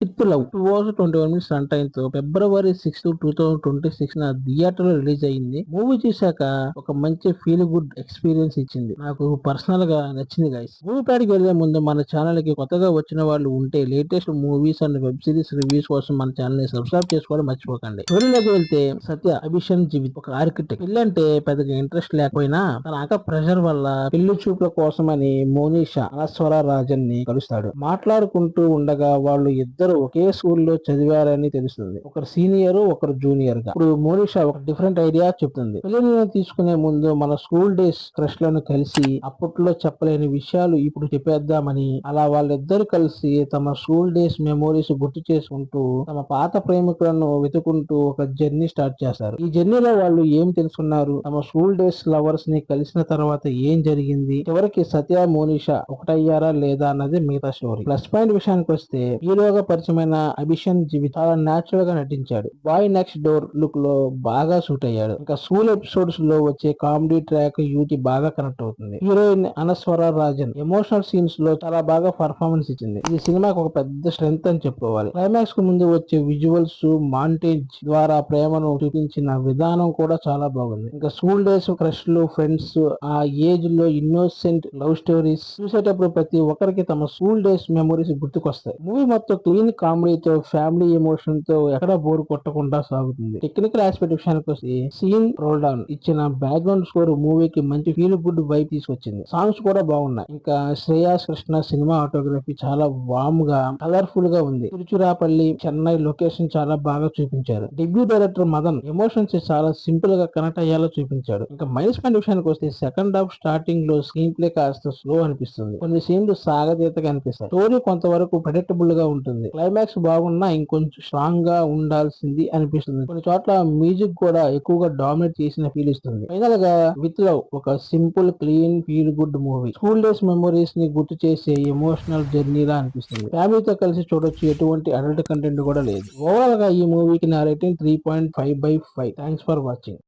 With love 2 hours 21 minutes run time తో ఫిబ్రవరి 6, 2026 theatre లో release అయింది. మూవీ చూశాక ఒక మంచి ఫీల్ గుడ్ ఎక్స్పీరియన్స్ ఇచ్చింది. నాకు పర్సనల్ గా నచ్చింది గైస్. మూవీ ప్యాడ్కి వెళ్లే ముందు మన ఛానల్ కి కొత్తగా వచ్చిన వాళ్ళు ఉంటే latest movies and web series reviews కోసం మన ఛానల్ ని సబ్స్క్రైబ్ చేసుకోవడం మర్చిపోకండి. స్టోరీలోకి వెళ్తే సత్య అభిషన్ జీవిత్ ఒక ఆర్కిటెక్ట్. పెళ్ళంటే పెద్దగా ఇంట్రెస్ట్ లేకపోయినా తన అక్క ప్రెషర్ వల్ల పెళ్లి చూపుల కోసమని మోనిషా అనస్వర రాజన్ ని కలుస్తాడు. మాట్లాడుకుంటూ ఉండగా వాళ్ళు ఇద్దరు ఒకే స్కూల్లో చదివారని తెలుస్తుంది. ఒకరు సీనియర్, ఒకరు జూనియర్ గా. ఇప్పుడు మోనిషా ఒక డిఫరెంట్ ఐడియా చెప్తుంది. పెళ్లి నిర్ణయం తీసుకునే ముందు మన స్కూల్ డేస్ క్రష్ లను కలిసి అప్పట్లో చెప్పలేని విషయాలు ఇప్పుడు చెప్పేద్దామని, అలా వాళ్ళిద్దరు కలిసి తమ స్కూల్ డేస్ మెమోరీస్ గుర్తు చేసుకుంటూ తమ పాత ప్రేమికులను వెతుకుంటూ ఒక జర్నీ స్టార్ట్ చేస్తారు. ఈ జర్నీలో వాళ్ళు ఏం తెలుసుకున్నారు, తమ స్కూల్ డేస్ లవర్స్ ని కలిసిన తర్వాత ఏం జరిగింది, చివరికి సత్య మోనిషా ఒకటయ్యారా లేదా అన్నది మిగతా స్టోరీ. ప్లస్ పాయింట్ విషయానికి వస్తే హీరోగా పరిచయమైన అభిషన్ జీవిత్ చాలా న్యాచురల్ గా నటించాడు. బాయ్ నెక్స్ట్ డోర్ లుక్ లో బాగా సూట్ అయ్యాడు. ఇంకా స్కూల్ ఎపిసోడ్స్ లో వచ్చే కామెడీ ట్రాక్ యూకి బాగా కనెక్ట్ అవుతుంది. Heroine Anaswara Rajan emotional scenes లో చాలా బాగా పర్ఫార్మెన్స్ ఇచ్చింది. ఇది సినిమాకి ఒక పెద్ద స్ట్రెంగ్త్ అని చెప్పుకోవాలి. క్లైమాక్స్ కు ముందు వచ్చే విజువల్స్, మాంటేజ్ ద్వారా ప్రేమను చూపించిన విధానం కూడా చాలా బాగుంది. ఇంకా స్కూల్ డేస్ క్రష్ లు, ఫ్రెండ్స్, ఆ ఏజ్ లో ఇన్నోసెంట్ లవ్ స్టోరీస్ చూసేటప్పుడు ప్రతి ఒక్కరికి తమ స్కూల్ డేస్ మెమోరీస్ గుర్తుకొస్తాయి. మూవీ మొత్తం క్లీన్ కామెడీతో, ఫ్యామిలీ ఎమోషన్ తో ఎక్కడ బోర్ కొట్టకుండా సాగుతుంది. టెక్నికల్ ఆస్పెక్ట్ విషయానికి వస్తే సీన్ రోల్ డౌన్ ఇచ్చిన బ్యాక్గ్రౌండ్ స్కోర్ మూవీకి మంచి ఫీల్ గుడ్ వైబ్ తీసుకొచ్చింది. సాంగ్స్ కూడా బాగున్నాయి. ఇంకా శ్రేయాస్ కృష్ణ సినిమా ఆటోగ్రఫీ చాలా వామ్ గా, కలర్ఫుల్ గా ఉంది. తిరుచురాపల్లి, చెన్నై లొకేషన్ చాలా బాగా చూపించారు. డెబ్యూ డైరెక్టర్ మదన్ ఎమోషన్స్ చాలా సింపుల్ గా కనెక్ట్ అయ్యేలా చూపించాడు. ఇంకా మైనస్ పాయింట్ విషయానికి వస్తే సెకండ్ హాఫ్ స్టార్టింగ్ లో స్క్రీన్ ప్లే కాస్త స్లో అనిపిస్తుంది. కొన్ని సీన్లు సాగతీతగా అనిపిస్తాయి. స్టోరీ కొంతవరకు ప్రెడిక్టబుల్ గా ఉంటుంది. క్లైమాక్స్ బాగున్నా ఇంకొంచెం స్ట్రాంగ్ గా ఉండాల్సింది అనిపిస్తుంది. కొన్ని చోట్ల మ్యూజిక్ కూడా ఎక్కువగా డామినేట్ చేసిన ఫీల్ ఇస్తుంది. ఫైనల్ గా విత్ లవ్ ఒక simple, clean, feel good movie. School days memories ని గుర్తు చేసే ఎమోషనల్ జర్నీలా అనిపిస్తుంది. ఫ్యామిలీతో కలిసి చూడొచ్చు. ఎటువంటి అడల్ట్ కంటెంట్ కూడా లేదు. ఓవరాల్ గా ఈ మూవీకి నా రేటింగ్ 3.5/5. Thanks for watching.